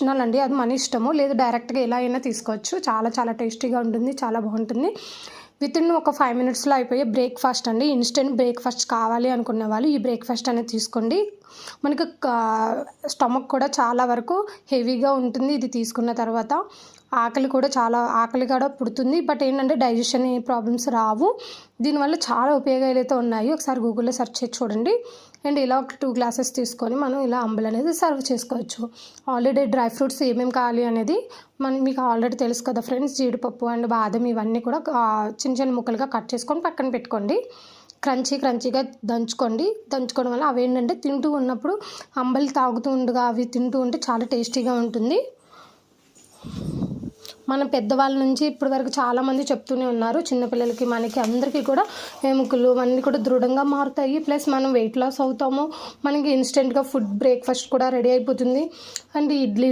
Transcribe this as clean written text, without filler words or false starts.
Optional అండి, అది మన ఇష్టము. లేదు డైరెక్ట్గా ఎలా అయినా తీసుకోవచ్చు. చాలా చాలా టేస్టీగా ఉంటుంది, చాలా బాగుంటుంది. వితిన్ ఒక 5 మినిట్స్లో అయిపోయే బ్రేక్ఫాస్ట్ అండి. ఇన్స్టెంట్ బ్రేక్ఫాస్ట్ కావాలి అనుకునే వాళ్ళు ఈ బ్రేక్ఫాస్ట్ అనేది తీసుకోండి. మనకు స్టమక్ కూడా చాలా వరకు హెవీగా ఉంటుంది ఇది తీసుకున్న తర్వాత. ఆకలి కూడా పుడుతుంది. బట్ ఏంటంటే డైజెషన్ ప్రాబ్లమ్స్ రావు. దీనివల్ల చాలా ఉపయోగాలు అయితే ఉన్నాయి. ఒకసారి గూగుల్లో సెర్చ్ చేసి చూడండి. అండ్ ఇలా ఒక 2 గ్లాసెస్ తీసుకొని మనం ఇలా అంబలి అనేది సర్వ్ చేసుకోవచ్చు. ఆల్రెడీ డ్రై ఫ్రూట్స్ ఏమేమి కావాలి అనేది మీకు ఆల్రెడీ తెలుసు కదా ఫ్రెండ్స్. జీడిపప్పు అండ్ బాదం ఇవన్నీ కూడా చిన్న చిన్న ముక్కలుగా కట్ చేసుకొని పక్కన పెట్టుకోండి. క్రంచీగా దంచుకోవడం వల్ల అవి ఏంటంటే తింటూ ఉన్నప్పుడు అంబలి తాగుతూ ఉండగా అవి తింటూ ఉంటే చాలా టేస్టీగా ఉంటుంది. మన పెద్దవాళ్ళ నుంచి ఇప్పటి వరకు చాలామంది చెప్తూనే ఉన్నారు, చిన్నపిల్లలకి మనకి అందరికీ కూడా ఎముకలు అన్నీ కూడా దృఢంగా మారుతాయి. ప్లస్ మనం వెయిట్ లాస్ అవుతాము. మనకి ఇన్స్టెంట్గా బ్రేక్ఫాస్ట్ కూడా రెడీ అయిపోతుంది. అండ్ ఇడ్లీ